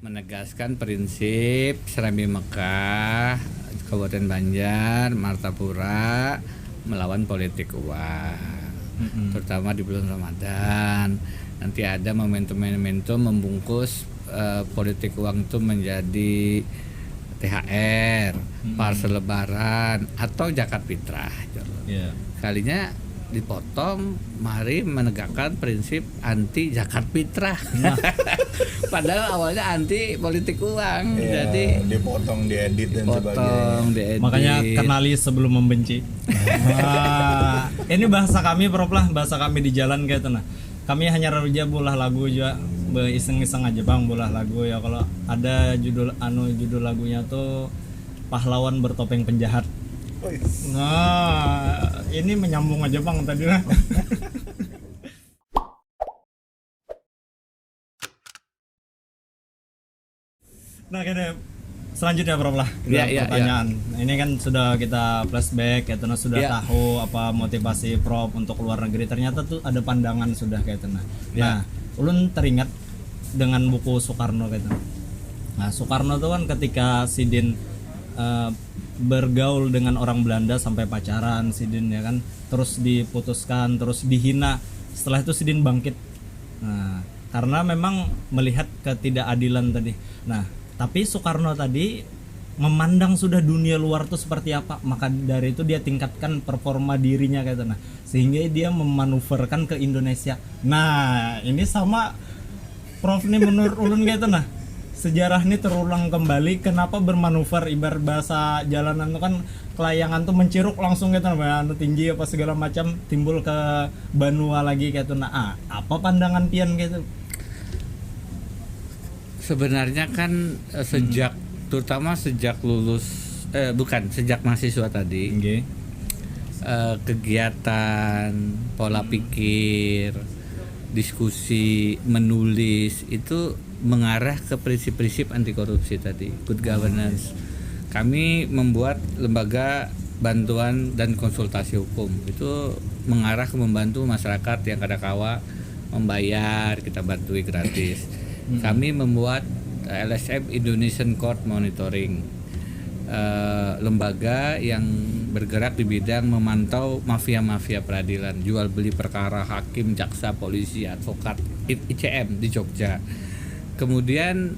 menegaskan prinsip Serambi Mekah, Kabupaten Banjar, Martapura melawan politik uang, terutama di bulan Ramadan. Nanti ada momentum-momentum membungkus politik uang itu menjadi THR, parcel lebaran atau zakat fitrah. Yeah. Kalinya dipotong, mari menegakkan prinsip anti zakat fitrah. Padahal awalnya anti politik uang. Ya, jadi dipotong, diedit dan sebagainya. diedit. Makanya kenali sebelum membenci. Ini bahasa kami Prof lah, bahasa kami di jalan kayak itu nah. Kami hanya raja bolah lagu juga, iseng-iseng aja bang bolah lagu ya. Kalau ada judul lagunya tuh pahlawan bertopeng penjahat. Nah, ini menyambung aja bang tadi lah. Nah, kayaknya selanjutnya Prof lah pertanyaan. Ini kan sudah kita flashback, ya sudah tahu apa motivasi Prof untuk luar negeri. Ternyata tuh ada pandangan sudah kayak itu. Nah, ulun teringat dengan buku Soekarno kayak itu. Nah, Soekarno tuh kan ketika Sidin bergaul dengan orang Belanda sampai pacaran Sidin ya kan, terus diputuskan, terus dihina. Setelah itu Sidin bangkit. Nah, karena memang melihat ketidakadilan tadi. Nah, tapi Soekarno tadi memandang sudah dunia luar tuh seperti apa, maka dari itu dia tingkatkan performa dirinya kayak nah, sehingga dia memanuverkan ke Indonesia. Nah, ini sama Prof nih menurut ulun kayak nah. Sejarah ini terulang kembali, kenapa bermanuver, ibarat bahasa jalanan itu kan kelayangan tuh menciruk langsung gitu nah, tinggi apa segala macam timbul ke Banua lagi kayak nah, apa pandangan pian gitu? Sebenarnya kan terutama sejak lulus sejak mahasiswa tadi, kegiatan pola pikir, diskusi, menulis itu mengarah ke prinsip-prinsip anti korupsi tadi, good governance. Kami membuat lembaga bantuan dan konsultasi hukum itu mengarah ke membantu masyarakat yang kadakawa membayar, kita bantui gratis. Kami membuat LSM Indonesian Court Monitoring, lembaga yang bergerak di bidang memantau mafia-mafia peradilan, jual beli perkara hakim, jaksa, polisi, advokat, ICM di Jogja. Kemudian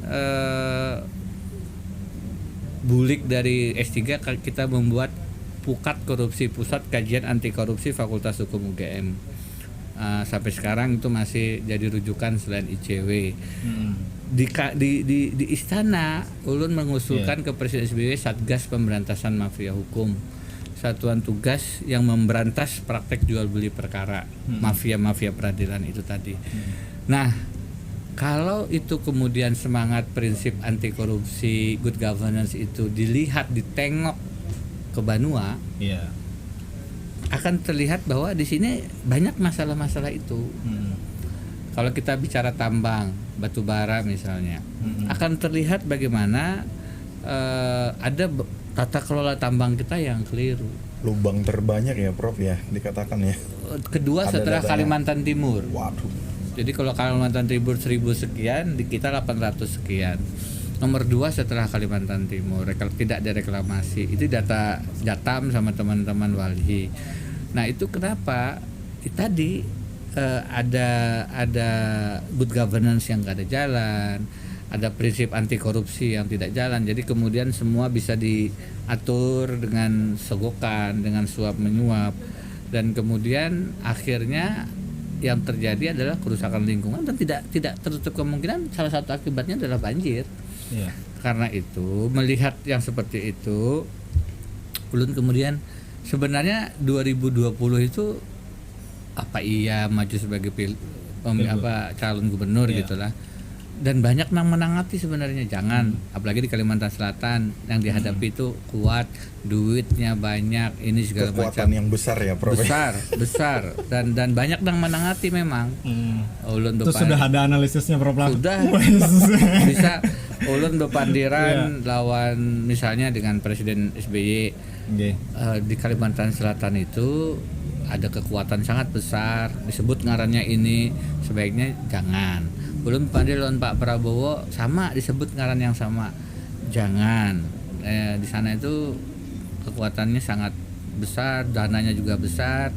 bulik dari S3 kita membuat Pukat Korupsi, Pusat Kajian Anti Korupsi Fakultas Hukum UGM. Sampai sekarang itu masih jadi rujukan selain ICW. Di istana ulun mengusulkan ke Presiden SBY Satgas Pemberantasan Mafia Hukum, satuan tugas yang memberantas praktek jual beli perkara mafia-mafia peradilan itu tadi. Nah, kalau itu kemudian semangat prinsip anti korupsi, good governance itu dilihat, ditengok ke Banua, akan terlihat bahwa di sini banyak masalah-masalah itu. Kalau kita bicara tambang, batu bara misalnya, akan terlihat bagaimana ada tata kelola tambang kita yang keliru. Lubang terbanyak ya Prof ya dikatakan ya. Kedua setelah Kalimantan Timur. Waduh. Jadi kalau Kalimantan Timur 1000 sekian, di kita 800 sekian. Nomor 2 setelah Kalimantan Timur, tidak ada reklamasi. Itu data Jatam sama teman-teman Walhi. Nah, itu kenapa tadi ada good governance yang nggak ada jalan, ada prinsip anti korupsi yang tidak jalan. Jadi kemudian semua bisa diatur dengan sogokan, dengan suap menyuap, dan kemudian akhirnya yang terjadi adalah kerusakan lingkungan dan tidak tertutup kemungkinan salah satu akibatnya adalah banjir. Karena itu melihat yang seperti itu, ulun kemudian sebenarnya 2020 itu apa iya maju sebagai calon gubernur gitulah. Dan banyak yang menangati sebenarnya jangan, apalagi di Kalimantan Selatan yang dihadapi itu kuat, duitnya banyak, ini segala kekuatan macam yang besar ya Prof. besar dan banyak yang menangati memang. Ulun itu sudah ada analisisnya Prof. Sudah bisa ulun bepandiran lawan misalnya dengan Presiden SBY di Kalimantan Selatan itu ada kekuatan sangat besar, disebut ngarannya ini, sebaiknya jangan. Ulun panggil lawan Pak Prabowo sama, disebut ngaran yang sama, jangan. Di sana itu kekuatannya sangat besar, dananya juga besar.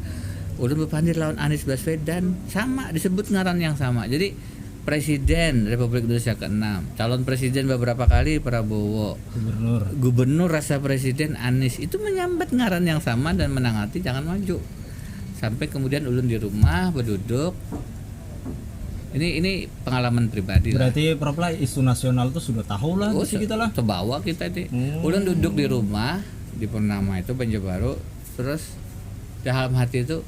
Ulun berpandir lawan Anies Baswedan sama, disebut ngaran yang sama. Jadi Presiden Republik Indonesia ke-6, calon presiden beberapa kali Prabowo, gubernur rasa presiden Anies, itu menyambat ngaran yang sama dan menangati jangan maju. Sampai kemudian ulun di rumah berduduk. Ini pengalaman pribadi. Berarti Prof lah isu nasional itu sudah tahu lah kita lah. Terbawa kita itu. Ulun duduk di rumah di Purnama itu Banjarbaru, terus dalam hati itu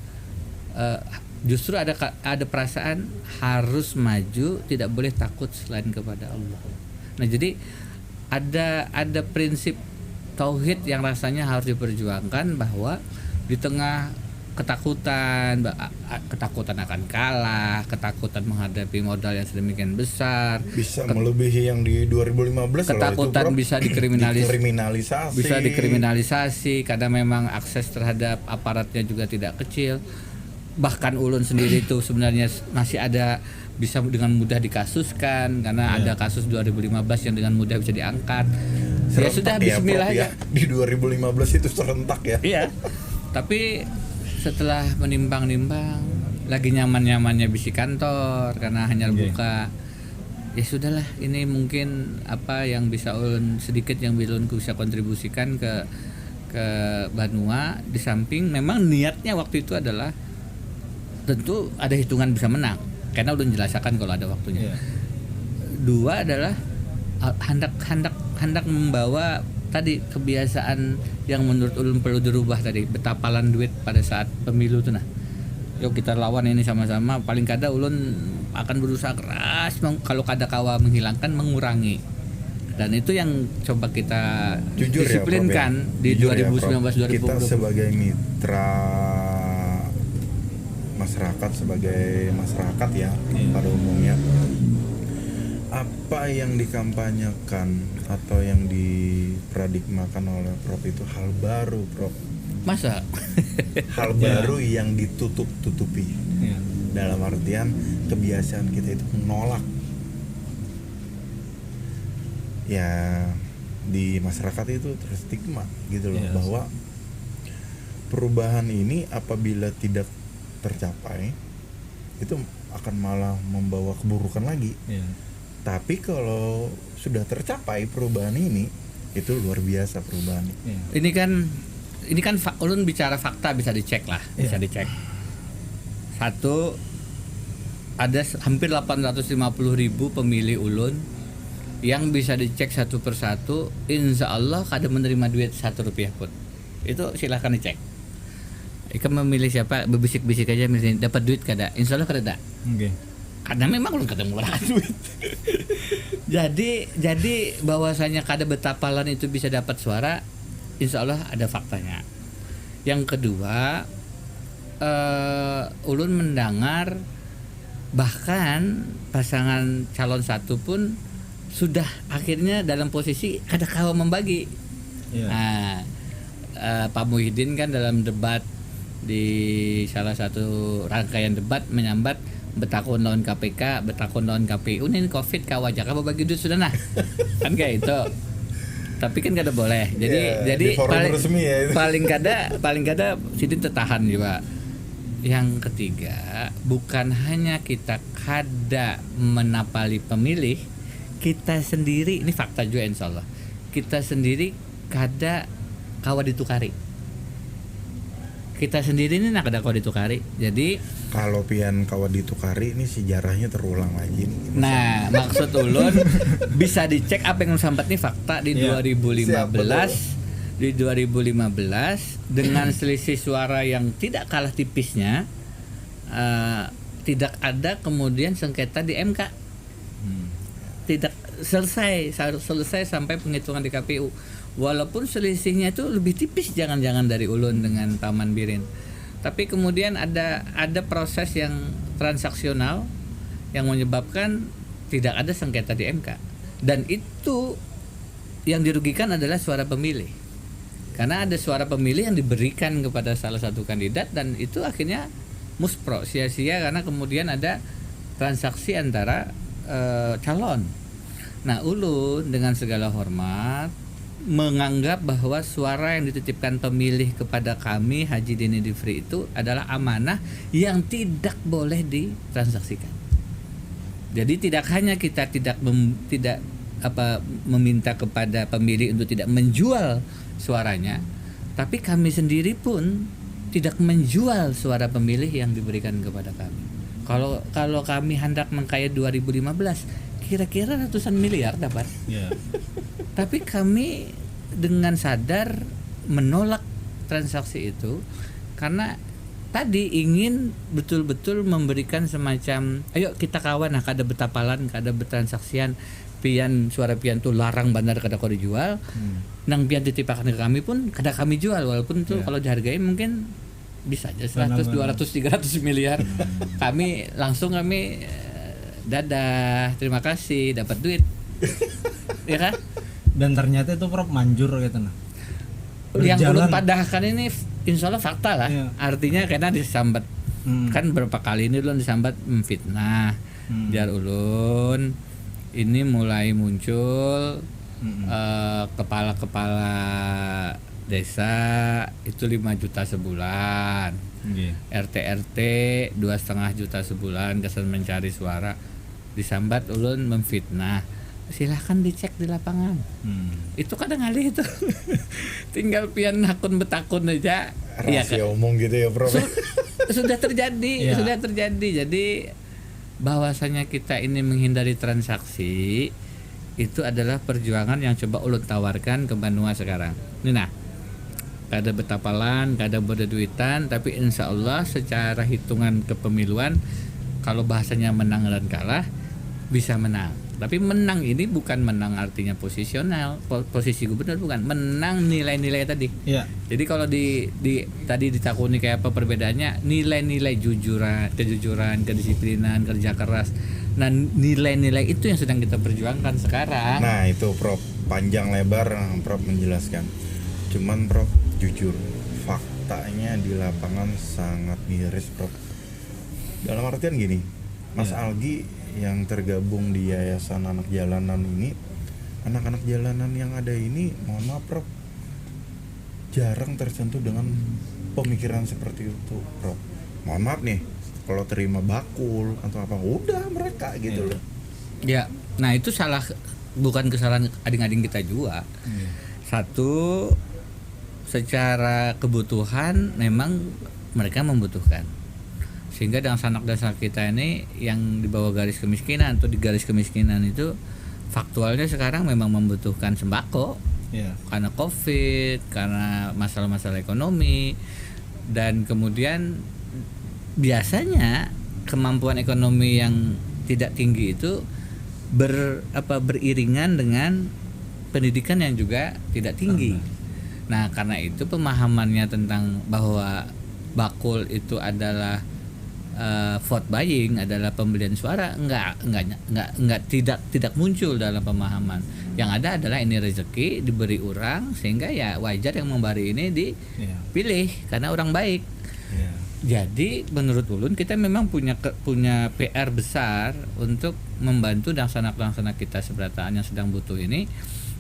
justru ada perasaan harus maju, tidak boleh takut selain kepada Allah. Nah, jadi ada prinsip tauhid yang rasanya harus diperjuangkan, bahwa di tengah ketakutan akan kalah, ketakutan menghadapi modal yang sedemikian besar, bisa melebihi yang di 2015, ketakutan itu, bisa dikriminalisasi karena memang akses terhadap aparatnya juga tidak kecil. Bahkan ulun sendiri itu sebenarnya masih ada bisa dengan mudah dikasuskan karena ada kasus 2015 yang dengan mudah bisa diangkat. Serentak ya sudah, bismillah aja. Di 2015 itu serentak ya. Iya. Tapi setelah menimbang-nimbang, lagi nyaman-nyamannya bisi kantor karena hanya buka. Ya sudahlah, ini mungkin apa yang bisa ulun sedikit yang ulun bisa kontribusikan ke Banua. Di samping memang niatnya waktu itu adalah tentu ada hitungan bisa menang karena udah jelaskan kalau ada waktunya. Dua adalah hendak membawa tadi kebiasaan yang menurut ulun perlu dirubah tadi, betapalan duit pada saat pemilu tuh. Nah, yuk kita lawan ini sama-sama. Paling kada ulun akan berusaha keras kalau kada kawa menghilangkan, mengurangi. Dan itu yang coba kita disiplinkan di 2019-2020. Kita sebagai mitra masyarakat, sebagai masyarakat ya pada umumnya, apa yang dikampanyekan atau yang diparadigmakan oleh Prof itu hal baru, Prof. Masa? Hal baru yang ditutup-tutupi. Dalam artian kebiasaan kita itu menolak. Ya di masyarakat itu terstigma gitu loh, bahwa perubahan ini apabila tidak tercapai itu akan malah membawa keburukan lagi. Tapi kalau sudah tercapai perubahan ini, itu luar biasa perubahan. Ini kan ulun bicara fakta, bisa dicek lah, bisa dicek. Satu, ada hampir 850.000 pemilih ulun yang bisa dicek satu persatu, insya Allah kada menerima duit 1 rupiah pun. Itu silahkan dicek. Ika memilih siapa, berbisik-bisik aja misalnya dapat duit kada, insya Allah kada. Karena memang belum kada murah duit. jadi bahwasanya kada betapalan itu bisa dapat suara, insya Allah ada faktanya. Yang kedua, ulun mendengar bahkan pasangan calon satu pun sudah akhirnya dalam posisi kada kawa membagi. Nah, Pak Muhyiddin kan dalam debat di salah satu rangkaian debat menyambat betakun lawan KPK, betakun lawan KPU, ini Covid kawajak apa bagi duit sudah nah. Kan kayak itu. Tapi kan kada boleh. Jadi paling kada sidin tertahan juga. Yang ketiga, bukan hanya kita kada menapali pemilih, kita sendiri, ini fakta juga insyaallah. Kita sendiri kada kawa ditukari. Kita sendiri ini nak ada kawa ditukari. Jadi kalau pian kawa ditukari ini sejarahnya terulang lagi nih. Nah, maksud ulun bisa dicek apa yang sambat nih fakta di 2015. Di 2015 dengan selisih suara yang tidak kalah tipisnya, tidak ada kemudian sengketa di MK. Tidak selesai sampai penghitungan di KPU. Walaupun selisihnya itu lebih tipis jangan-jangan dari ulun dengan Taman Birin. Tapi kemudian ada proses yang transaksional yang menyebabkan tidak ada sengketa di MK. Dan itu yang dirugikan adalah suara pemilih. karena ada suara pemilih yang diberikan kepada salah satu kandidat dan itu akhirnya muspro, sia-sia karena kemudian ada transaksi antara calon. Nah, ulun dengan segala hormat menganggap bahwa suara yang dititipkan pemilih kepada kami Haji Deni Difri itu adalah amanah yang tidak boleh ditransaksikan. Jadi tidak hanya kita tidak meminta kepada pemilih untuk tidak menjual suaranya, tapi kami sendiri pun tidak menjual suara pemilih yang diberikan kepada kami. Kalau kami hendak mengkayat 2015, kira-kira ratusan miliar dapat. Yeah. Tapi kami dengan sadar menolak transaksi itu karena tadi ingin betul-betul memberikan semacam ayo kita kawan kada betapalan, kada betransaksian pian suara pian tuh larang bandar kada kau dijual. Nang pian titipakan ke kami pun kada kami jual walaupun tuh kalau dihargai mungkin bisa aja 100, 200, 300 miliar. Kami dadah, terima kasih, dapat duit. Ya kan? Dan ternyata itu Prof manjur gitu nah. Yang ulun padahkan ini insya Allah fakta lah. Iya. Artinya karena disambat kan berapa kali ini ulun disambat fitnah. Biar ulun ini mulai muncul kepala-kepala desa itu 5 juta sebulan. RT 2,5 juta sebulan kesan mencari suara. Disambat ulun memfitnah. Silahkan dicek di lapangan. Itu kadang ngalih itu. Tinggal pian akun betakun aja. Rahasia umum gitu ya Prof. Sudah terjadi, sudah terjadi. Jadi bahwasanya kita ini menghindari transaksi itu adalah perjuangan yang coba ulun tawarkan ke Banua sekarang. Nah, kada betapalan, kada bodo duitan, tapi insya Allah secara hitungan kepemiluan kalau bahasanya menang dan kalah bisa menang. Tapi menang ini bukan menang artinya posisional, posisi gubernur bukan, menang nilai-nilai tadi. Iya. Jadi kalau di tadi ditakuni kayak apa perbedaannya, nilai-nilai kejujuran, kedisiplinan, kerja keras. Nah, nilai-nilai itu yang sedang kita perjuangkan sekarang. Nah, itu Prof panjang lebar Prof menjelaskan. Cuman Prof jujur, faktanya di lapangan sangat miris Prof. Dalam artian gini, Mas Algi yang tergabung di Yayasan Anak Jalanan ini, anak-anak jalanan yang ada ini, mohon maaf Prof, jarang tersentuh dengan pemikiran seperti itu Prof. Mohon maaf nih, kalau terima bakul atau apa, udah mereka gitu loh. Ya, nah itu bukan kesalahan adik-adik kita juga. Satu, secara kebutuhan memang mereka membutuhkan. Sehingga dengan sanak dasar kita ini yang di bawah garis kemiskinan atau di garis kemiskinan itu faktualnya sekarang memang membutuhkan sembako. Karena Covid, karena masalah-masalah ekonomi, dan kemudian biasanya kemampuan ekonomi yang tidak tinggi itu beriringan dengan pendidikan yang juga tidak tinggi. Nah, karena itu pemahamannya tentang bahwa bakul itu adalah vote buying, adalah pembelian suara, tidak muncul dalam pemahaman. Yang ada adalah ini rezeki diberi orang, sehingga ya wajar yang memberi ini dipilih karena orang baik. Jadi menurut ulun kita memang punya PR besar untuk membantu laksana kita seberataan yang sedang butuh ini.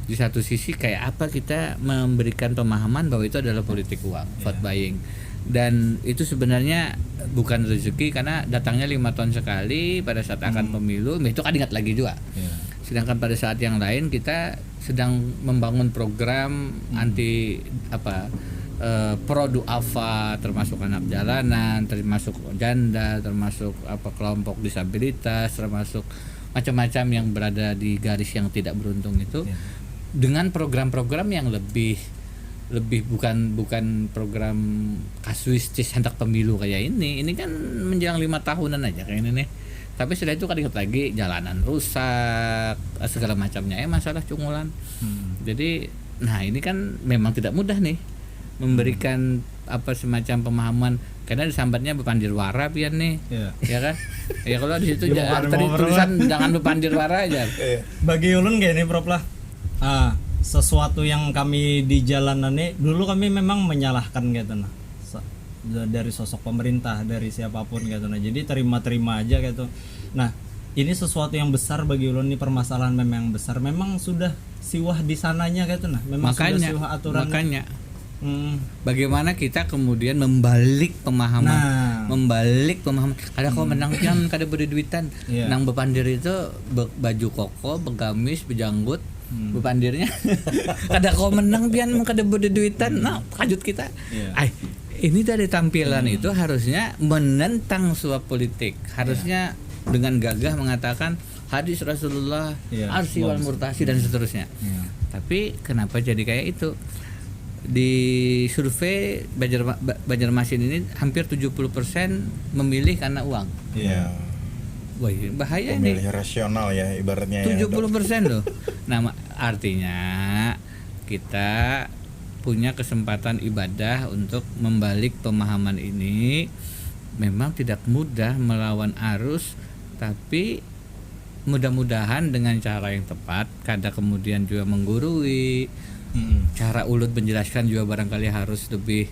Di satu sisi kayak apa kita memberikan pemahaman bahwa itu adalah politik uang, vote buying. Dan itu sebenarnya bukan rezeki karena datangnya 5 tahun sekali pada saat akan pemilu, itu kan ingat lagi juga. Sedangkan pada saat yang lain kita sedang membangun program anti pro duafa, termasuk anak jalanan, termasuk janda, termasuk kelompok disabilitas, termasuk macam-macam yang berada di garis yang tidak beruntung itu, dengan program-program yang lebih bukan program kasuistis hendak pemilu kayak ini kan menjelang 5 tahunan aja kayak ini nih. Tapi setelah itu kan ingat lagi jalanan rusak, segala macamnya masalah cungulan. Jadi nah ini kan memang tidak mudah nih memberikan semacam pemahaman, karena disambatnya bepandir wara pian nih. Ya kan? Ya kalau di situ tadi tulisan jangan bepandir wara aja. Bagi ulun kayak ini Prof lah. sesuatu yang kami di jalanan ini dulu kami memang menyalahkan gitu nah dari sosok pemerintah, dari siapapun gitu nah, jadi terima aja gitu. Nah ini sesuatu yang besar bagi ulun, ini permasalahan memang yang besar, memang sudah siwah di sananya gitu nah, memang sudah siwah aturan. Makanya bagaimana kita kemudian membalik pemahaman, kada kau menang pian kada beri duitan, nang bepandir itu baju koko, begamis, bejanggut, bepandirnya kada kau menang pian kada beri duitan, nah kajut kita. Ini dari tampilan itu harusnya menentang suap politik, harusnya dengan gagah mengatakan hadis Rasulullah, arsi wal murtasi dan seterusnya. Tapi kenapa jadi kayak itu? Di survei Banjarmasin ini hampir 70% memilih karena uang. Wah, bahaya ini. Pemilih rasional ya ibaratnya. 70% loh. Nah, artinya kita punya kesempatan ibadah untuk membalik pemahaman ini. Memang tidak mudah melawan arus, tapi mudah-mudahan dengan cara yang tepat, kada kemudian juga menggurui. Cara ulut menjelaskan juga barangkali harus lebih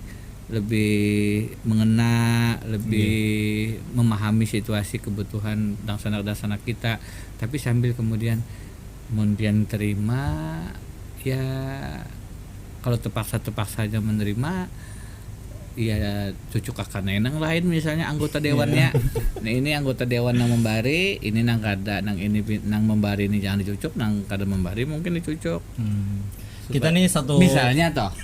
mengena, lebih memahami situasi kebutuhan dan sanak kita, tapi sambil kemudian terima ya, kalau terpaksa aja menerima ya, cucuk akan enang lain misalnya anggota dewannya. Nah ini anggota dewan nang membari, ini nang kada, nang ini nang membari ini jangan dicucuk, nang kada membari mungkin dicucuk. Kita nih satu misalnya toh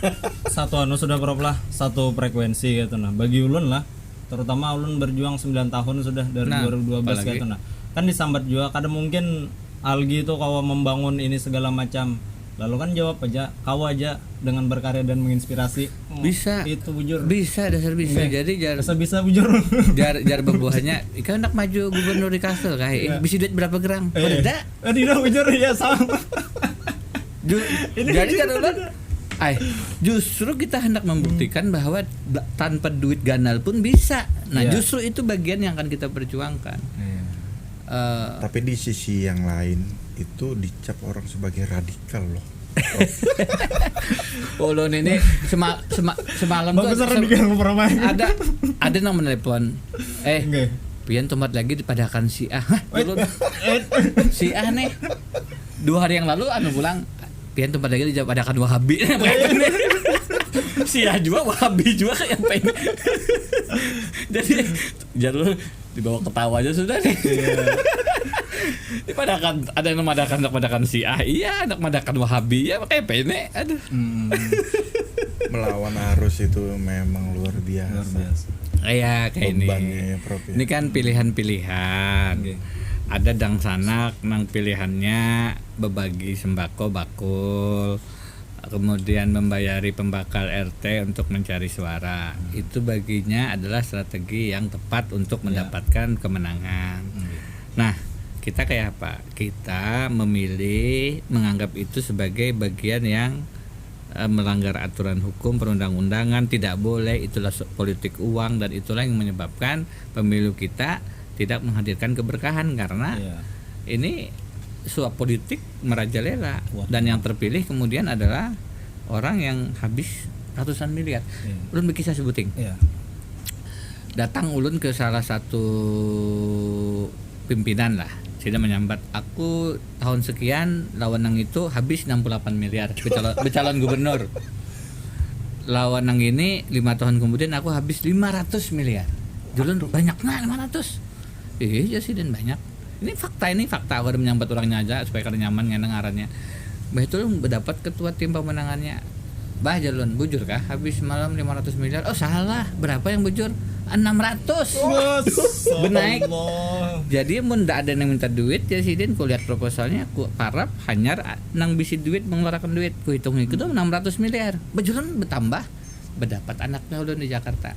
satu sudah berapa lah, satu frekuensi gitu nah. Bagi ulun lah, terutama ulun berjuang 9 tahun sudah dari 2012 gitu nah. Kan disambat juga kada mungkin Algi itu kau membangun ini segala macam. Lalu kan jawab aja, kau aja dengan berkarya dan menginspirasi. Bisa. Itu bujur. Bisa, dasar bisa. Jadi bisa bujur. jar berbuahnya, ikan nak maju gubernur di Kastel kayak bisa duit berapa gerang? Tidak. Tidak bujur ya sama. Jadi kan justru kita hendak membuktikan bahwa tanpa duit ganal pun bisa. Nah justru itu bagian yang akan kita perjuangkan. Tapi di sisi yang lain itu dicap orang sebagai radikal loh. Ulun ini semalam tuh ada yang menelepon. Pian tomat lagi dipadakan si A. Si A nih 2 hari yang lalu pulang. Pian tempat lagi dipadakan Wahabi. Si A juga Wahabi juga kayak apa ini. Jadi jalur dibawa ketawa aja sudah nih. Dipadakan, ada yang madakan si A, iya anak madakan Wahabi ya kayak pene, aduh. Melawan arus itu memang luar biasa. Kayak ini. Ya, ini kan pilihan-pilihan. Ada dang sanak nang pilihannya berbagi sembako bakul, kemudian membayari pembakal RT untuk mencari suara. Itu baginya adalah strategi yang tepat untuk mendapatkan kemenangan. Nah, kita kayak apa? Kita memilih menganggap itu sebagai bagian yang melanggar aturan hukum perundang-undangan, tidak boleh, itulah politik uang, dan itulah yang menyebabkan pemilu kita tidak menghadirkan keberkahan karena ini suap politik merajalela. Dan yang terpilih kemudian adalah orang yang habis ratusan miliar. Ulun bisa sebuting. Datang ulun ke salah satu pimpinan lah, sudah menyambat, aku tahun sekian lawan nang itu habis 68 miliar becalon gubernur. Lawan nang ini 5 tahun kemudian aku habis 500 miliar. Dulu banyak nah 500. Iya sih dan banyak. Ini fakta aku udah menyambat orangnya aja supaya kada nyaman ngeneng ngarannya. Bah itu mendapat ketua tim pemenangannya. Bah jalun bujur kah habis malam 500 miliar. Oh salah, berapa yang bujur? 600. Benaik. Jadi mun ndak ada yang minta duit ya sidin ku lihat proposalnya ku parap hanyar nang bisi duit mengeluarkan duit. Ku hitung itu 600 miliar. Bujurun bertambah. Berdapat anaknya ulun di Jakarta.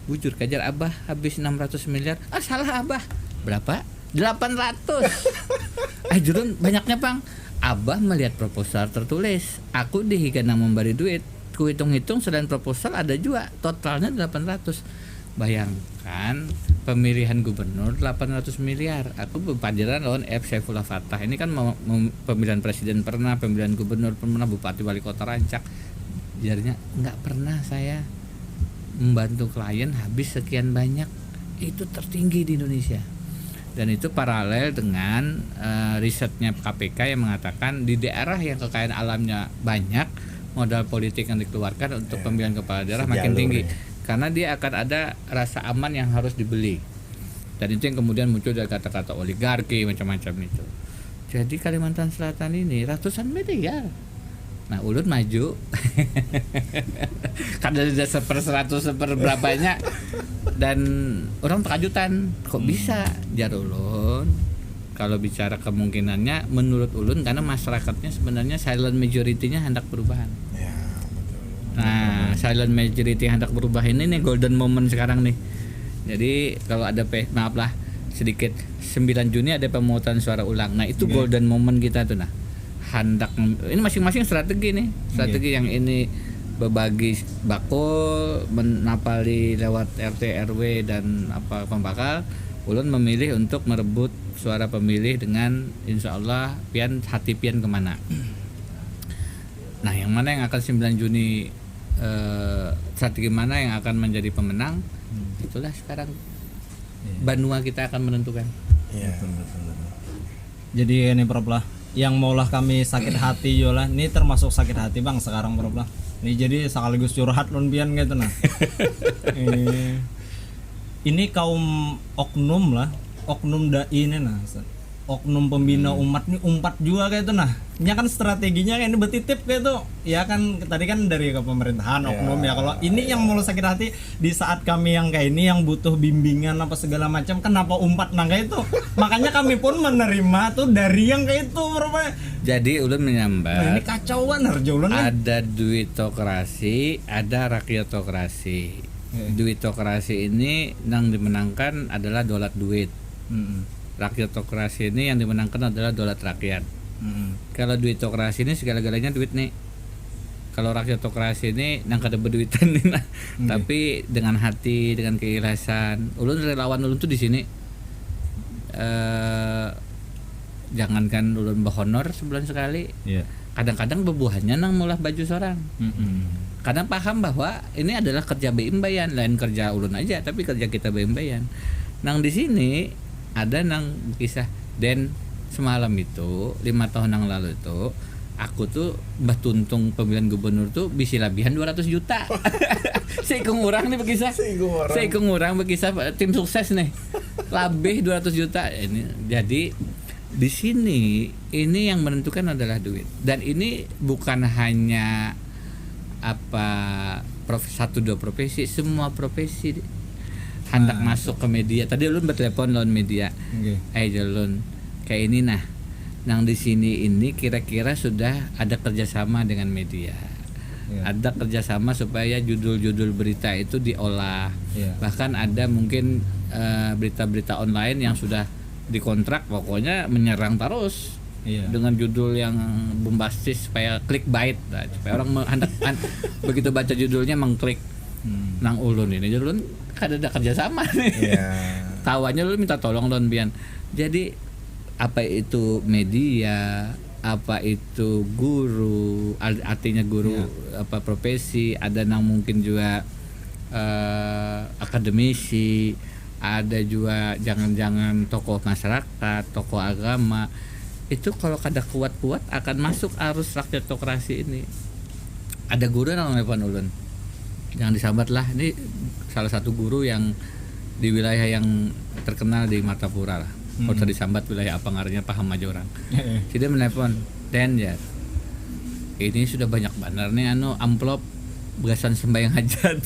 Bujur kajar abah habis 600 miliar. Ah salah abah. Berapa? 800. Jurun banyaknya pang. Abah melihat proposal tertulis. Aku dihigan nang memberi duit. Ku hitung-hitung selain proposal ada juga. Totalnya 800. Bayangkan pemilihan gubernur 800 miliar. Aku berpajaran lawan F Saifullah Fatah. Ini kan pemilihan presiden pernah, pemilihan gubernur pernah, bupati wali kota Rancak. Jadinya nggak pernah saya membantu klien habis sekian banyak. Itu tertinggi di Indonesia. Dan itu paralel dengan risetnya KPK yang mengatakan di daerah yang kekayaan alamnya banyak, modal politik yang dikeluarkan untuk pemilihan kepala daerah makin tinggi. Karena dia akan ada rasa aman yang harus dibeli. Dan itu yang kemudian muncul dari kata-kata oligarki macam-macam itu. Jadi Kalimantan Selatan ini ratusan miliar. Nah, ulun maju karena sudah 1/100 berapanya, dan orang terkajutan kok bisa jar ulun. Kalau bicara kemungkinannya menurut ulun karena masyarakatnya sebenarnya silent majority-nya hendak perubahan. Ya, betul. Nah, silent majority hendak berubah ini nih golden moment sekarang nih. Jadi kalau ada maaf lah sedikit 9 Juni ada pemungutan suara ulang. Nah, itu golden moment kita tuh nah. Hendak ini masing-masing strategi nih. Strategi yang ini berbagi bakul, menapali lewat RT RW dan apa pembakal. Ulun memilih untuk merebut suara pemilih dengan insya Allah pian hati pian kemana. Nah, yang mana yang akan 9 Juni strategi mana yang akan menjadi pemenang, itulah sekarang Banua kita akan menentukan. Iya. Jadi ini Prof lah, yang maulah kami sakit hati yolah, ini termasuk sakit hati Bang sekarang Prof lah. Ini jadi sekaligus curhat lun pian gitu nah. Ini kaum oknum lah, oknum dai ini nah, oknum pembina umat nih umpat juga kayak itu nah. Ini kan strateginya kayak ini betitip kayak itu. Ya kan tadi kan dari ke pemerintahan oknum ya. Kalau ini yang mau sakit hati di saat kami yang kayak ini yang butuh bimbingan apa segala macam, kenapa umpat nah kayak itu. Makanya kami pun menerima tuh dari yang kayak itu berapa. Jadi ulun menyambat. Nah, ini kacau banget ulun nih. Ada duitokrasi, ada rakyatokrasi. Duitokrasi ini yang dimenangkan adalah dolat duit. Rakyatokrasi ini yang dimenangkan adalah dolat rakyat. Kalau duitokrasi ini segala-galanya duit nih. Kalau rakyatokrasi ini nang kada berduitan nih nah. Tapi dengan hati, dengan keikhlasan. Ulun relawan ulun tuh di sini. Jangankan ulun berhonor sebulan sekali. Kadang-kadang bebuahannya nang mulah baju seorang. Kadang paham bahwa ini adalah kerja Beimbayan, lain kerja ulun aja, tapi kerja kita Beimbayan. Nang di sini ada nang kisah dan semalam itu 5 tahun yang lalu itu aku tuh Mbah Tuntung pemilihan gubernur tuh bisa labihan 200 juta. Saya ngurang nih berkisah. Saya ngurang berkisah tim sukses nih. Labih 200 juta ini. Jadi di sini ini yang menentukan adalah duit. Dan ini bukan hanya satu dua profesi, semua profesi hendak masuk ke media. Tadi ulun bertelepon lawan media. Ulun kayak ini nah. Nang di sini ini kira-kira sudah ada kerjasama dengan media. Ada kerjasama supaya judul-judul berita itu diolah. Bahkan ada mungkin berita-berita online yang sudah dikontrak pokoknya menyerang terus. Dengan judul yang bombastis supaya clickbait, supaya orang begitu baca judulnya mengklik. Nang ulun ini ulun kada ada kerjasama nih. Tawanya ulun minta tolong lon pian. Jadi apa itu media, apa itu guru, artinya guru apa profesi, ada nang mungkin juga akademisi, ada juga jangan-jangan tokoh masyarakat, tokoh agama. Itu kalau kada kuat-kuat akan masuk arus rakyatokrasi ini. Ada guru yang nelfon ulun. Jangan disambat lah, ini salah satu guru yang di wilayah yang terkenal di Martapura lah. Kalau tadi sambat wilayah apa ngaranya paham aja orang. Jadi menelpon, "Den ya. Ini sudah banyak benar nih amplop begasan sembahyang hajat."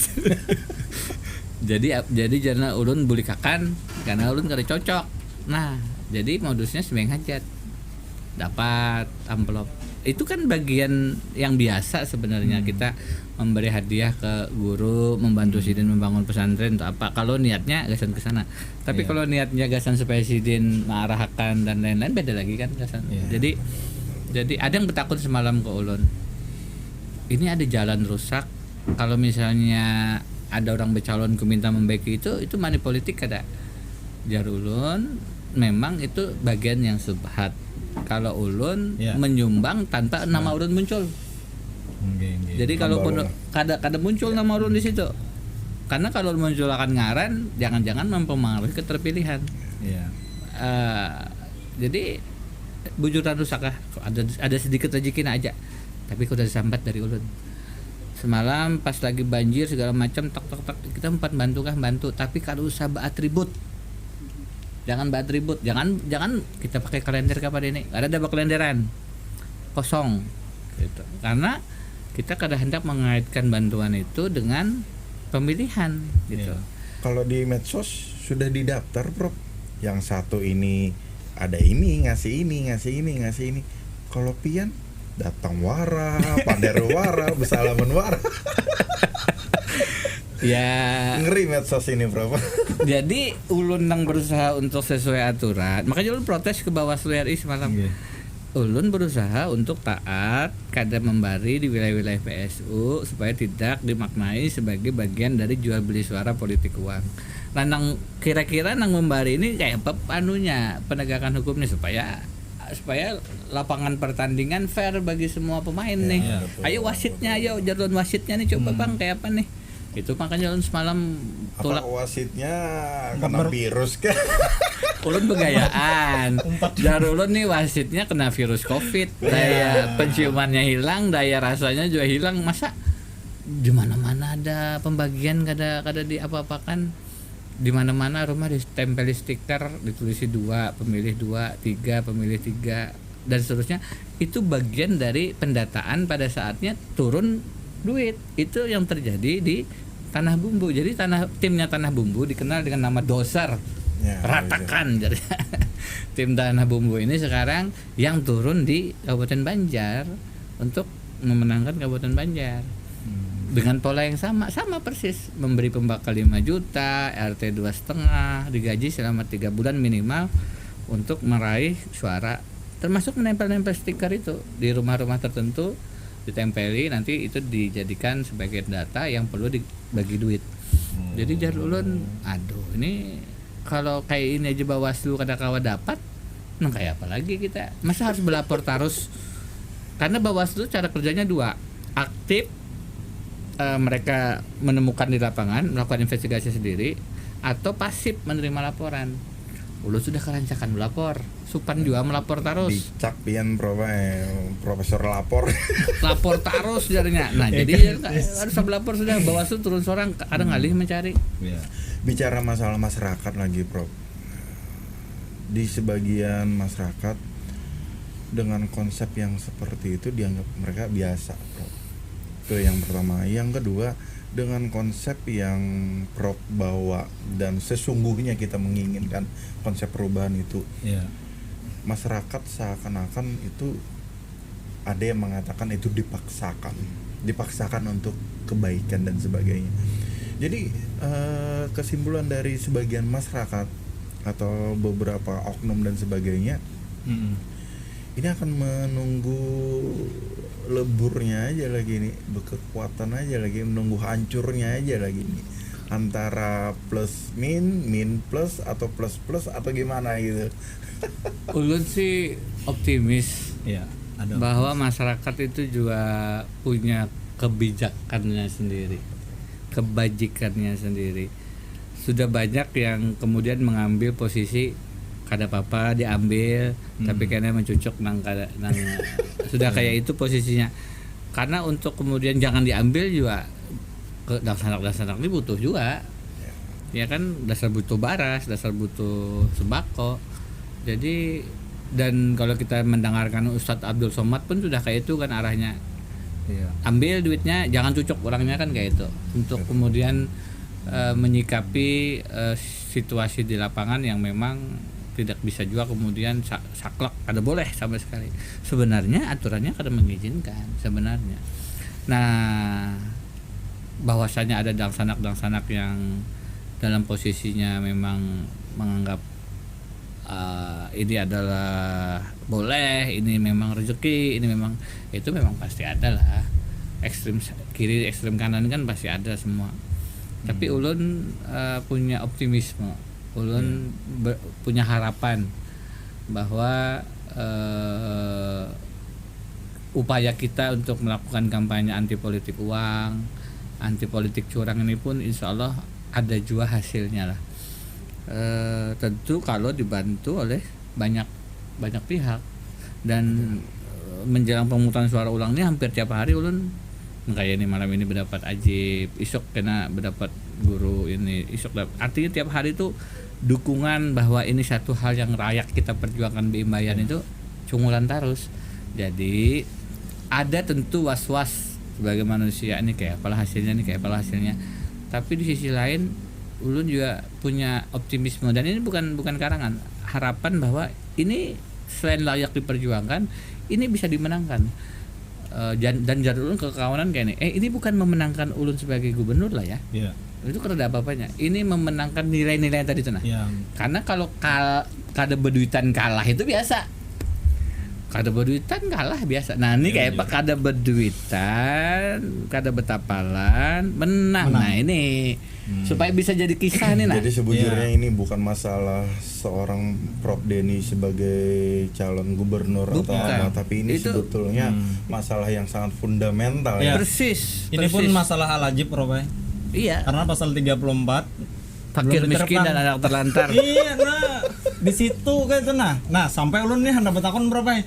jadi jangan ulun bulikakan karena ulun kada cocok. Nah, jadi modusnya sembahyang hajat. Dapat amplop. Itu kan bagian yang biasa sebenarnya, kita memberi hadiah ke guru, membantu sidin membangun pesantren untuk apa, kalau niatnya gasan ke sana. Tapi kalau niatnya gasan supaya sidin mengarahkan dan lain-lain beda lagi kan gasan. Jadi ada yang bertakun semalam ke ulun. Ini ada jalan rusak, kalau misalnya ada orang bercalon ku minta membaiki itu money politik kada. jar ulun memang itu bagian yang subhat. Kalau ulun Ya. menyumbang tanpa nama ulun muncul. Jadi kalau kada muncul nama ulun di situ. Karena kalau muncul akan ngaran, jangan-jangan mempengaruhi keterpilihan. Iya. Jadi bujuran rusak ada sedikit rezekin aja. Tapi udah disambat dari ulun. Semalam pas lagi banjir segala macam tak kita bantu, tapi kalau usah atribut. Jangan atribut, jangan kita pakai kalender kapan ini. Ada kalenderan. Kosong gitu. Karena kita kadang hendak mengaitkan bantuan itu dengan pemilihan gitu. Kalau di medsos sudah didaftar, Prof. Yang satu ini ada ini ngasih ini. Kalau pian datang wara, panderu wara, besalaman wara. Ya Ngeri medsos ini, Prof. jadi ulun nang berusaha untuk sesuai aturan. Makanya ulun protes ke Bawaslu RI semalam. Ulun berusaha untuk taat kada membari di wilayah-wilayah PSU supaya tidak dimaknai sebagai bagian dari jual beli suara politik uang. Nah, nang kira-kira nang membari ini kayak apa anunya penegakan hukumnya supaya lapangan pertandingan fair bagi semua pemain nih. betul. Ayo wasitnya, ayo jalur wasitnya nih coba Bang kayak apa nih. Itu makanya ulun semalam Apa wasitnya kena virus kan? ulun begayaan. Jar ulun nih wasitnya kena virus Covid, daya penciumannya hilang, daya rasanya juga hilang. Masa di mana-mana ada pembagian kada diapa-apakan. Di mana-mana rumah ditempeli stiker, ditulisi 2, pemilih 2, 3, pemilih 3 dan seterusnya. Itu bagian dari pendataan pada saatnya turun duit. Itu yang terjadi di Tanah Bumbu. Jadi timnya Tanah Bumbu dikenal dengan nama Doser. Ya, Ratakan jadi tim Tanah Bumbu ini sekarang yang turun di Kabupaten Banjar untuk memenangkan Kabupaten Banjar dengan pola yang sama persis, memberi pembakal 5 juta, RT 2,5, digaji selama 3 bulan minimal untuk meraih suara, termasuk menempel-nempel stiker itu di rumah-rumah tertentu, ditempeli, nanti itu dijadikan sebagai data yang perlu dibagi duit. Jadi jar ulun, aduh ini kalau kayak ini aja Bawaslu kada-kawa dapat, nah kayak apa lagi kita? Masa harus berlapor terus? Karena Bawaslu cara kerjanya 2, aktif, mereka menemukan di lapangan, melakukan investigasi sendiri, atau pasif menerima laporan. Ulun sudah kerancakan melapor, Supan juga melapor terus. Dicak pian profesor lapor. Lapor terus jadinya. Nah, jadi harus melapor sudah. Bawaslu turun seorang, ada ngalih mencari. Bicara masalah masyarakat lagi, Prof. Di sebagian masyarakat dengan konsep yang seperti itu dianggap mereka biasa, Prof. Itu yang pertama. Yang kedua, dengan konsep yang Prof bawa dan sesungguhnya kita menginginkan konsep perubahan itu. Masyarakat seakan-akan itu ada yang mengatakan itu dipaksakan untuk kebaikan dan sebagainya. Jadi kesimpulan dari sebagian masyarakat atau beberapa oknum dan sebagainya, ini akan menunggu leburnya aja lagi nih, berkekuatan aja lagi, menunggu hancurnya aja lagi nih, antara plus min plus atau plus atau gimana gitu. Ulun sih optimis bahwa masyarakat itu juga punya kebijakannya sendiri, kebajikannya sendiri. Sudah banyak yang kemudian mengambil posisi kada apa-apa diambil, tapi karena mencucuk nang sudah kayak itu posisinya. Karena untuk kemudian jangan diambil juga dasar-dasar ini butuh juga. Ya kan, dasar butuh baras, dasar butuh sembako. Jadi dan kalau kita mendengarkan Ustadz Abdul Somad pun sudah kayak itu kan arahnya. Ambil duitnya, jangan cucuk orangnya kan kayak itu. Untuk kemudian menyikapi situasi di lapangan yang memang tidak bisa juga kemudian saklek, kada boleh sama sekali. Sebenarnya aturannya kada mengizinkan sebenarnya. Nah, bahwasanya ada dangsanak yang dalam posisinya memang menganggap ini adalah boleh, ini memang rezeki, ini memang itu memang pasti ada lah. Ekstrem kiri, ekstrem kanan kan pasti ada semua. Tapi ulun punya optimisme ulun punya harapan bahwa upaya kita untuk melakukan kampanye anti politik uang, anti politik curang ini pun insya Allah ada juga hasilnya lah. Tentu kalau dibantu oleh banyak pihak, dan menjelang pemungutan suara ulang ini hampir tiap hari ulun kayak ini, malam ini mendapat ajib, isok kena mendapat guru ini, isok artinya tiap hari itu dukungan bahwa ini satu hal yang rakyat kita perjuangkan Imbayan itu cungulan terus. Jadi ada tentu was-was sebagai manusia, ini kayak apalah hasilnya, tapi di sisi lain ulun juga punya optimisme, dan ini bukan karangan, harapan bahwa ini selain layak diperjuangkan, ini bisa dimenangkan. Dan jadi ulun kekawanan kayak ini bukan memenangkan ulun sebagai gubernur lah ya. Iya. Itu kan ada apa-apanya. Ini memenangkan nilai-nilai yang tadi itu nah. Iya. Karena kalau kada beduitan kalah itu biasa. Kada beduitan kalah biasa. Nah, ini kayak apa? Kada beduitan, kada betapalan, menang. Nah, ini supaya bisa jadi kisah nih nah. Jadi sebujurnya ini bukan masalah seorang Prof Denny sebagai calon gubernur atau apa, tapi ini itu, sebetulnya masalah yang sangat fundamental ya. Persis. Ini pun masalah al-ajib, Prof. Iya. Karena pasal 34 fakir miskin dan anak terlantar. Iya, nah di situ kayak itu nah sampai ulun nih hendak bertakun berapa ya,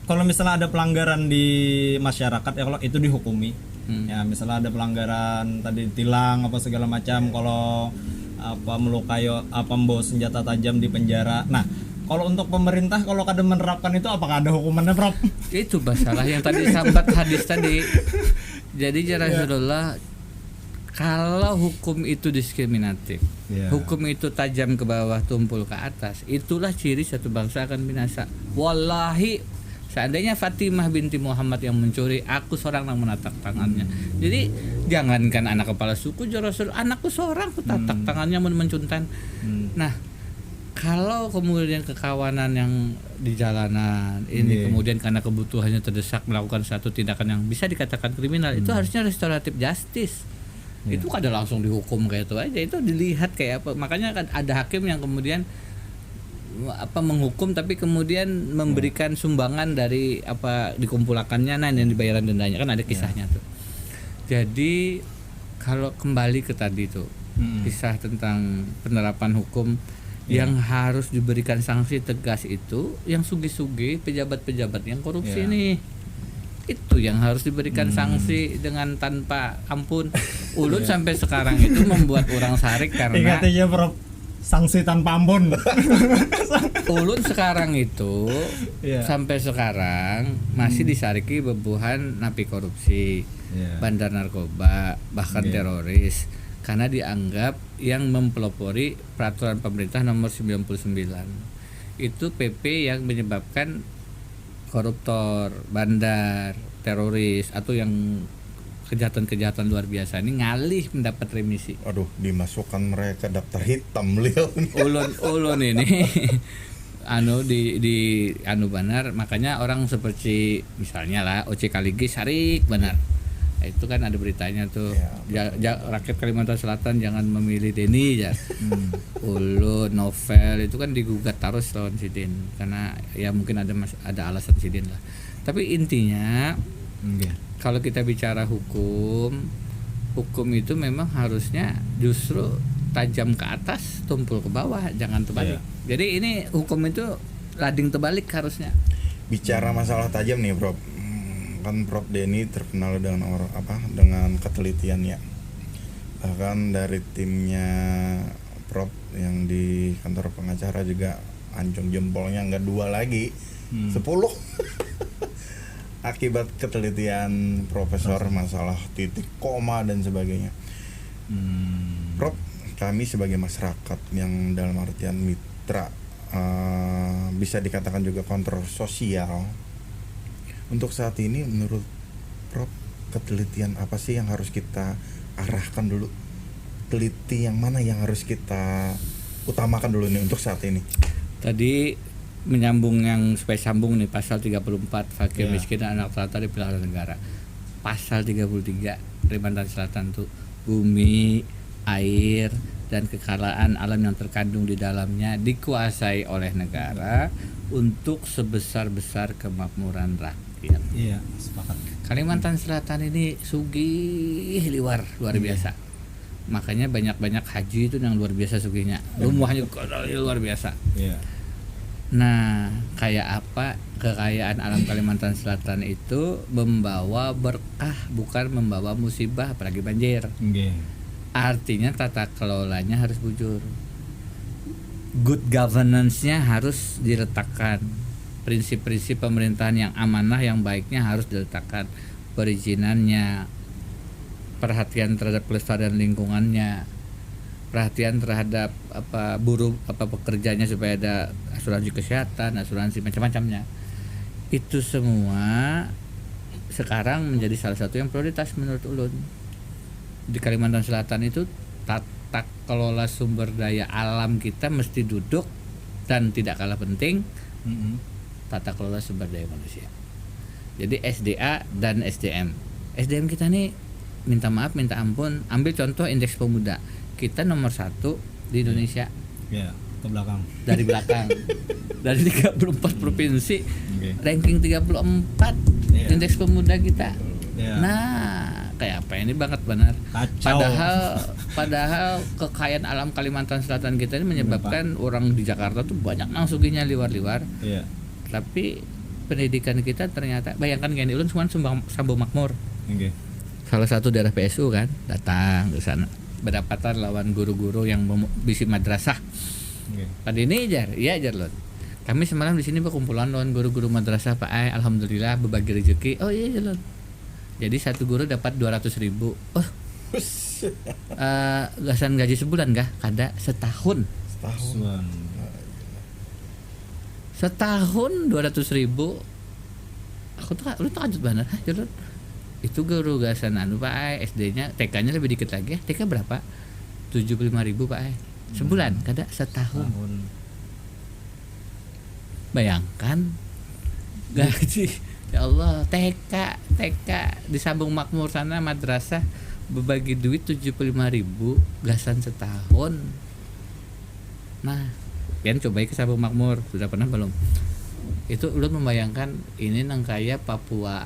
kalau misalnya ada pelanggaran di masyarakat ya, kalau itu dihukumi. Ya misalnya ada pelanggaran tadi tilang apa segala macam, kalau apa melukai apa membawa senjata tajam di penjara. Nah kalau untuk pemerintah kalau kada menerapkan itu apakah ada hukumannya, Prof? Itu masalah yang tadi sambat hadis tadi. Jadi Rasulullah, kalau hukum itu diskriminatif, hukum itu tajam ke bawah, tumpul ke atas, itulah ciri satu bangsa akan binasa. Wallahi, seandainya Fatimah binti Muhammad yang mencuri, aku seorang yang menatak tangannya. Jadi jangankan anak kepala suku, Rasul, anakku seorang aku tatak tangannya mencuntan. Nah, kalau kemudian kekawanan yang di jalanan ini kemudian karena kebutuhannya terdesak melakukan satu tindakan yang bisa dikatakan kriminal, itu harusnya restoratif justice. Itu kada langsung dihukum kayak itu aja, itu dilihat kayak apa. Makanya kan ada hakim yang kemudian menghukum tapi kemudian memberikan sumbangan dari apa dikumpulkannya yang dibayaran dendanya, kan ada kisahnya tuh. Jadi kalau kembali ke tadi tuh kisah tentang penerapan hukum yang harus diberikan sanksi tegas itu yang sugih-sugih pejabat-pejabat yang korupsi nih. Itu yang harus diberikan sanksi dengan tanpa ampun. Ulun sampai sekarang itu membuat orang sarik karena ingat aja, Prof, sanksi tanpa ampun. Ulun sekarang itu sampai sekarang masih disariki bebuhan napi korupsi, bandar narkoba, bahkan teroris, karena dianggap yang mempelopori peraturan pemerintah nomor 99. Itu PP yang menyebabkan koruptor, bandar, teroris atau yang kejahatan-kejahatan luar biasa ini ngalih mendapat remisi. Aduh, dimasukkan mereka daftar hitam beliau. Ulun ini di benar, makanya orang seperti misalnya lah OC Kaligi sarik benar. Itu kan ada beritanya tuh. Rakyat Kalimantan Selatan jangan memilih Denny ya. Ulun, Novel itu kan digugat terus lawan Sidin karena ya mungkin ada alasan Sidin lah. Tapi intinya kalau kita bicara hukum itu memang harusnya justru tajam ke atas, tumpul ke bawah, jangan terbalik. Jadi ini hukum itu lading terbalik harusnya. Bicara masalah tajam nih, Prof. Kan Prof Denny terkenal dengan dengan ketelitiannya. Bahkan dari timnya Prof yang di kantor pengacara juga ancung jempolnya nggak 2 lagi, 10. Akibat ketelitian profesor masalah titik koma dan sebagainya. Prof, kami sebagai masyarakat yang dalam artian mitra bisa dikatakan juga kontroversial. Untuk saat ini menurut Prof, ketelitian apa sih yang harus kita arahkan dulu? Teliti yang mana yang harus kita utamakan dulu nih untuk saat ini? Tadi menyambung yang supaya sambung nih pasal 34 fakir miskin dan anak terlantar dipelihara negara. Pasal 33 Kalimantan Selatan tuh bumi, air dan kekayaan alam yang terkandung di dalamnya dikuasai oleh negara untuk sebesar-besar kemakmuran rakyat. Iya, sepakat. Kalimantan Selatan ini sugih luar biasa. Makanya banyak haji itu yang luar biasa sugihnya. Rumahnya luar biasa. Iya. Nah, kayak apa kekayaan alam Kalimantan Selatan itu membawa berkah, bukan membawa musibah, apalagi banjir. Nggih. Artinya tata kelolanya harus bujur. Good governance-nya harus diletakkan. Prinsip-prinsip pemerintahan yang amanah, yang baiknya harus diletakkan. Perizinannya, perhatian terhadap kelestarian lingkungannya, perhatian terhadap buruh pekerjanya supaya ada asuransi kesehatan, asuransi macam-macamnya. Itu semua sekarang menjadi salah satu yang prioritas menurut ulun. Di Kalimantan Selatan itu tata kelola sumber daya alam kita mesti duduk, dan tidak kalah penting tata kelola sumber daya manusia. Jadi SDA dan SDM. SDM kita nih minta maaf minta ampun, ambil contoh indeks pemuda. Kita nomor 1 di Indonesia. Ya, ke belakang. Dari belakang. Dari 34 provinsi, ranking 34 indeks pemuda kita. Nah, kayak apa ini banget benar. Kacau. Padahal kekayaan alam Kalimantan Selatan kita ini menyebabkan orang di Jakarta tuh banyak nang sugihnya liwar-liwar. Iya. Tapi pendidikan kita ternyata, bayangkan gini, ulun cuma Sambo Makmur. Salah satu daerah PSU kan, datang ke sana. Berdapatan lawan guru-guru yang bisi madrasah. Pada ini iya jar loh. Kami semalam di sini berkumpulan lawan guru-guru madrasah Pak Ai, alhamdulillah berbagi rezeki. Oh iya jar loh. Jadi satu guru dapat 200.000. Oh. Gasan gaji sebulan kah? Kada setahun. Setahun 200.000. Aku tuh lu tuh kaget banget. Jar loh. Itu guru gasan Pak Ai, SD-nya, TK-nya lebih dikit lagi. TK berapa? 75.000 Pak Ai. Sebulan, kada setahun. Bayangkan gaji, ya Allah, TK di Sabung Makmur sana madrasah berbagi duit 75.000 gasan setahun. Nah, pian coba ke Sabung Makmur, sudah pernah belum? Itu ulun membayangkan ini nang kaya Papua.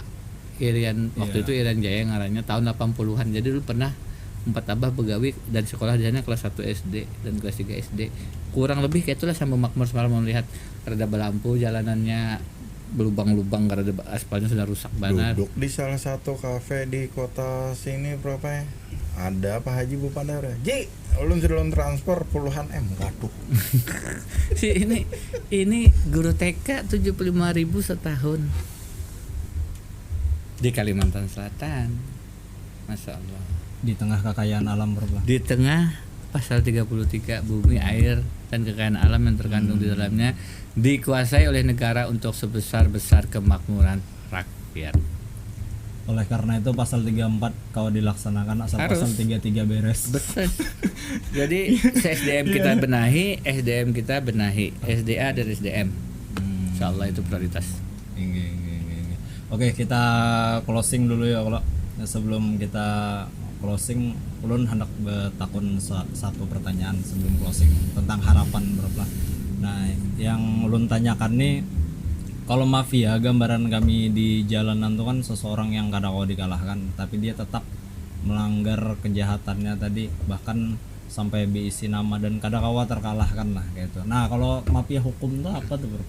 Irian waktu itu Irian Jaya ngarannya tahun 80-an. Jadi dulu pernah 4 abah begawi dan sekolah di sana kelas 1 SD dan kelas 3 SD. Kurang lebih kayak itulah sama Makmur semalam melihat rada lampu jalanannya berlubang-lubang karena aspalnya sudah rusak banget. Duduk di salah satu kafe di kota sini berapa ya? Ada Pak Haji Bu Pandara. Ji, ulun sudah transfer puluhan M. Waduh. Si ini guru TK 75.000 setahun. Di Kalimantan Selatan, Masya Allah. Di tengah kekayaan alam berapa? Di tengah pasal 33 bumi, air, dan kekayaan alam yang terkandung di dalamnya dikuasai oleh negara untuk sebesar-besar kemakmuran rakyat. Oleh karena itu pasal 34 kalau dilaksanakan asal harus. Pasal 33 beres. Betul. Jadi SDM kita benahi, SDM kita benahi, SDA dan SDM. Insya Allah itu prioritas. Oke, kita closing dulu ya. Kalau sebelum kita closing, ulun hendak bertakun satu pertanyaan sebelum closing tentang harapan berapa. Nah, yang ulun tanyakan nih, kalau mafia, gambaran kami di jalanan tuh kan seseorang yang kadang kau dikalahkan, tapi dia tetap melanggar kejahatannya tadi, bahkan sampai diisi nama dan kadang kau terkalahkan lah kayak itu. Nah, kalau mafia hukum tuh apa tuh bro?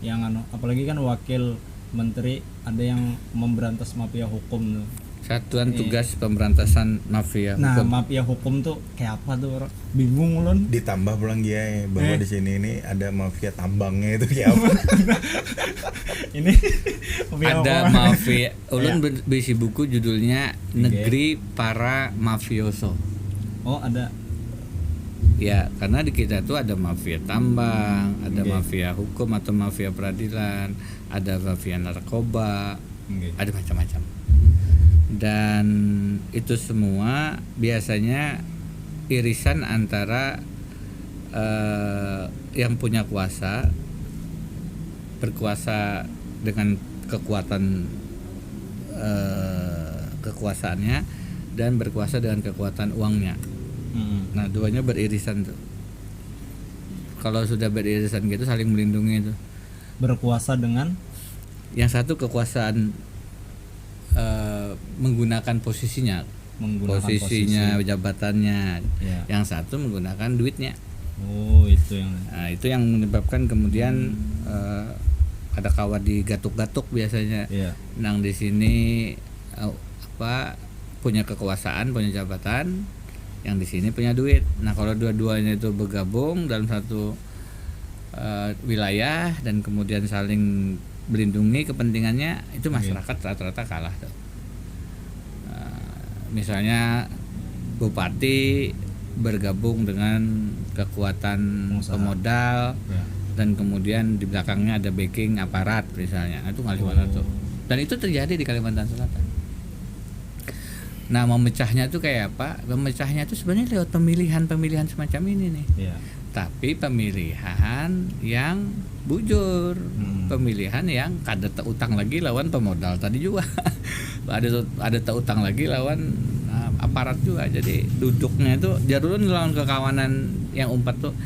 Yang apalagi kan wakil menteri ada yang memberantas mafia hukum tuh. Satuan Tugas Pemberantasan Mafia Hukum. Nah, mafia hukum tuh kayak apa tuh, bro? Bingung ulun. Ditambah pulang dia bahwa di sini ini ada mafia tambangnya itu kayak apa? Ini ada mafia. Ulun berisi buku judulnya Negeri Para Mafioso. Oh, ada. Ya, karena di kita tuh ada mafia tambang, ada mafia hukum atau mafia peradilan, ada mafia narkoba, ada macam-macam. Dan itu semua biasanya irisan antara yang punya kuasa berkuasa dengan kekuatan kekuasaannya dan berkuasa dengan kekuatan uangnya. Nah, duanya beririsan tuh. Kalau sudah beririsan gitu saling melindungi itu. Berkuasa dengan Yang satu kekuasaan menggunakan posisinya, jabatannya. Ya. Yang satu menggunakan duitnya. Oh, itu yang. Nah, itu yang menyebabkan kemudian ada kawat digatuk-gatuk biasanya. Iya. Nang di sini punya kekuasaan, punya jabatan, yang di sini punya duit. Nah, kalau dua-duanya itu bergabung dalam satu wilayah dan kemudian saling melindungi kepentingannya, itu masyarakat rata-rata kalah tuh. Misalnya bupati bergabung dengan kekuatan pemodal dan kemudian di belakangnya ada backing aparat misalnya, itu Kalimantan tuh. Dan itu terjadi di Kalimantan Selatan. Nah, memecahnya tuh kayak apa? Memecahnya tuh sebenarnya lewat pemilihan semacam ini nih. Iya. Tapi pemilihan yang bujur, pemilihan yang kada utang lagi lawan pemodal tadi juga. ada utang lagi lawan aparat juga. Jadi duduknya itu jarulun lawan kekawanan yang umpat tuh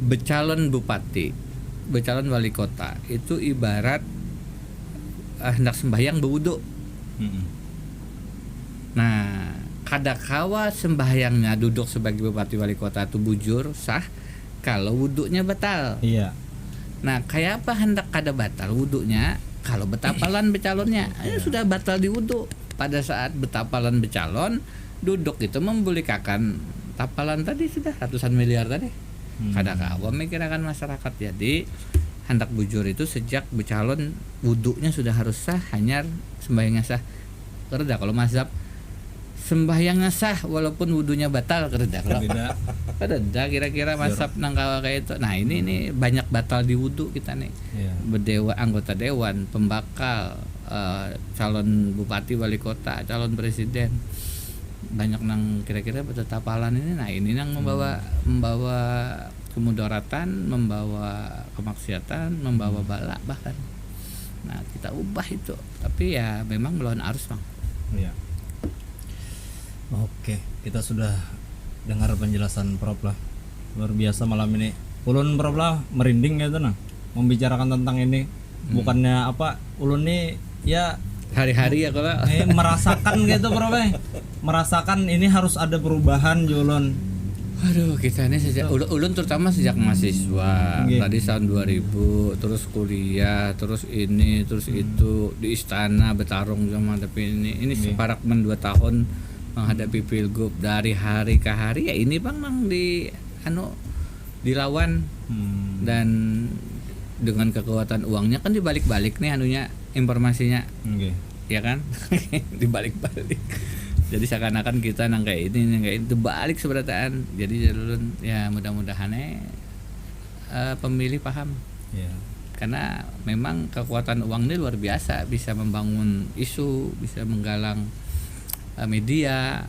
becalon bupati, becalon wali kota itu ibarat hendak sembahyang berwudu. Nah, kadakawa sembahyangnya duduk sebagai bupati wali kota itu bujur sah kalau wudhunya batal. Iya. Nah, kayak apa hendak kada batal wudhunya kalau betapalan becalonnya sudah batal di wudhu. Pada saat betapalan becalon duduk itu membulikakan tapalan tadi sudah ratusan miliar tadi. Kadakawa mikirkan masyarakat. Jadi hendak bujur itu sejak becalon wudhunya sudah harus sah, hanya sembahyangnya sah. Kerja kalau mazhab sembahyangnya sah walaupun wudhunya batal kerja. Kerja kira-kira mazhab nangkawa kayak itu. Nah, ini banyak batal di wudhu kita nih. Berdewa, anggota dewan, pembakal, calon bupati, wali kota, calon presiden. Banyak nang kira-kira betetapalan ini. Nah, ini yang membawa kemudaratan, membawa kemaksiatan, membawa bala bahkan. Nah, kita ubah itu. Tapi ya memang melawan arus, Bang. Iya. Oke, kita sudah dengar penjelasan Prof lah. Luar biasa malam ini. Ulun Prof lah merinding gitu nah membicarakan tentang ini. Bukannya apa, ulun nih ya hari-hari ya kalau merasakan gitu Prof. Merasakan ini harus ada perubahan Julun. Aduh, kita ini sejak ulun terutama sejak mahasiswa. Tadi tahun 2000, terus kuliah, terus ini, terus itu di istana bertarung sama, tapi ini separakmen 2 tahun menghadapi pilgub dari hari ke hari ya ini Bang dilawan dan dengan kekuatan uangnya kan dibalik-balik nih informasinya. Ya kan? Dibalik-balik. Jadi seakan-akan kita nang kayak ini itu balik seberataan. Jadi ya mudah-mudahan pemilih paham. Karena memang kekuatan uang ini luar biasa, bisa membangun isu, bisa menggalang media,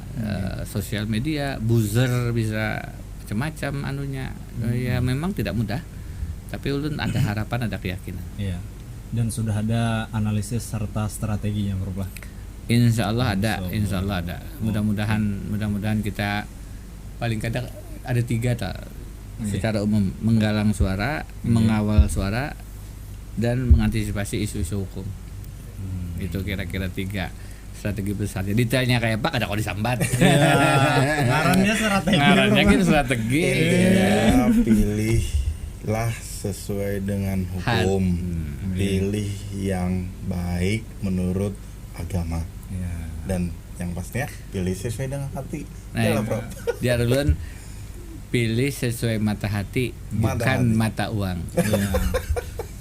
sosial media, buzzer, bisa macam-macam ya memang tidak mudah. Tapi ulun ada harapan, ada keyakinan. Iya. Dan sudah ada analisis serta strateginya berubah. Insya Allah ada. Mudah-mudahan kita paling kadang ada 3 secara umum: menggalang suara, mengawal suara, dan mengantisipasi isu-isu hukum. Itu kira-kira 3 strategi besarnya. Detailnya kayak apa kada kau disambat. Ngarannya strategi. Ya, pilihlah sesuai dengan hukum. Pilih yang baik menurut agama. Dan yang pastinya pilih sesuai dengan hati. Nah, dia duluan pilih sesuai mata hati, bukan mata uang.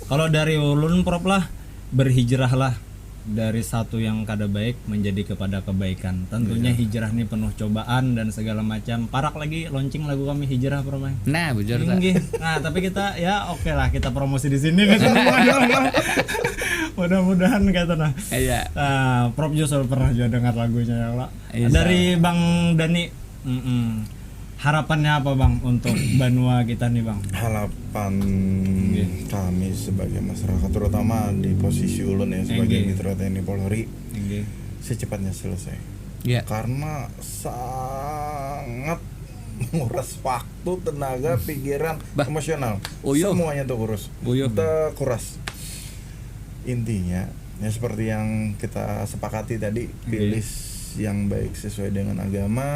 Kalau dari ulun Prof lah, berhijrahlah dari satu yang kada baik menjadi kepada kebaikan. Tentunya hijrah ini penuh cobaan dan segala macam. Parak lagi launching lagu kami hijrah Prof. Nah, bujur. Nah, tapi kita ya oke lah kita promosi di sini. Mudah-mudahan kata nah. Iya. Nah, Prof juga pernah juga dengar lagunya ya, Pak. Dari Bang Dani, harapannya apa Bang untuk Banua kita nih Bang? Harapan kami sebagai masyarakat, terutama di posisi ulun ya sebagai mitra TNI Polri, secepatnya selesai. Ya. karena sangat menguras waktu, tenaga, pikiran, emosional. Uyuh. Semuanya tuh Uyuh. kuras. Intinya ya seperti yang kita sepakati tadi, pilih yang baik sesuai dengan agama,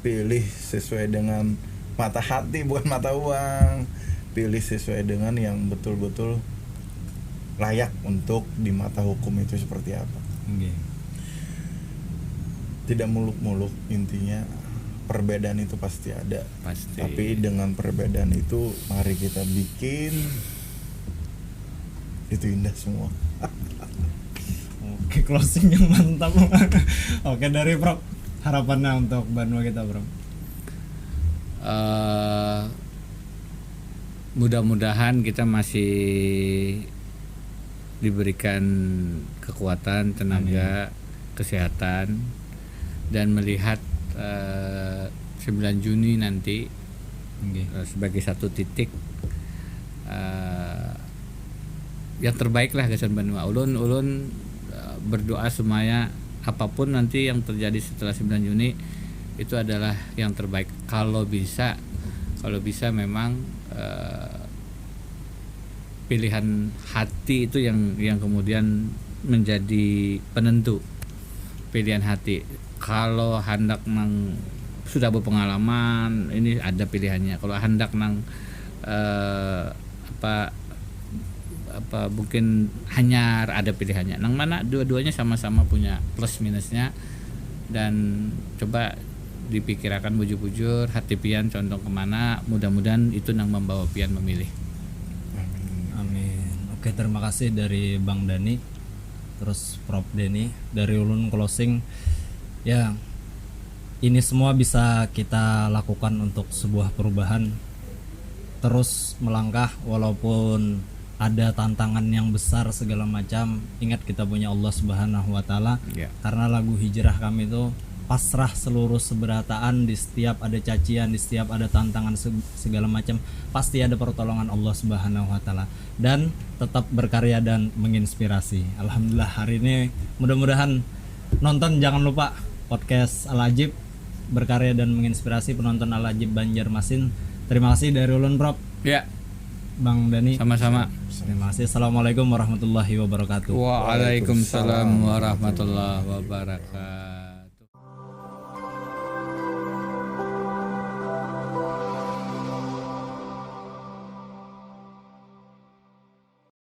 pilih sesuai dengan mata hati bukan mata uang, pilih sesuai dengan yang betul-betul layak untuk di mata hukum itu seperti apa. Tidak muluk-muluk, intinya perbedaan itu pasti ada. Pasti. Tapi dengan perbedaan itu mari kita bikin itu indah semua. Oke, closing yang mantap. Oke, dari Prof, harapannya untuk Banua kita, Prof. Mudah-mudahan kita masih diberikan kekuatan, tenaga, kesehatan, dan melihat 9 Juni nanti sebagai satu titik yang terbaik lah Gasan Banua. Ulun berdoa semuanya apapun nanti yang terjadi setelah 9 Juni itu adalah yang terbaik. Kalau bisa memang pilihan hati itu yang kemudian menjadi penentu. Pilihan hati. Kalau hendak nang sudah berpengalaman, ini ada pilihannya. Kalau hendak nang mungkin hanya ada pilihannya. Nang mana dua-duanya sama-sama punya plus minusnya, dan coba dipikirkan bujur-bujur hati pian condong kemana, mudah-mudahan itu nang membawa pian memilih. Amin. Oke, terima kasih dari Bang Dani, terus Prof Denny. Dari ulun closing ya, ini semua bisa kita lakukan untuk sebuah perubahan, terus melangkah walaupun ada tantangan yang besar segala macam. Ingat kita punya Allah Subhanahu wa taala. Karena lagu hijrah kami itu pasrah seluruh seberataan, di setiap ada cacian, di setiap ada tantangan segala macam, pasti ada pertolongan Allah Subhanahu wa taala, dan tetap berkarya dan menginspirasi. Alhamdulillah hari ini mudah-mudahan nonton jangan lupa podcast Al-Ajib, berkarya dan menginspirasi penonton Al-Ajib Banjarmasin. Terima kasih dari ulun Prof. Ya. Bang Dani. Sama-sama. Terima kasih. Assalamualaikum warahmatullahi wabarakatuh. Waalaikumsalam warahmatullahi wabarakatuh.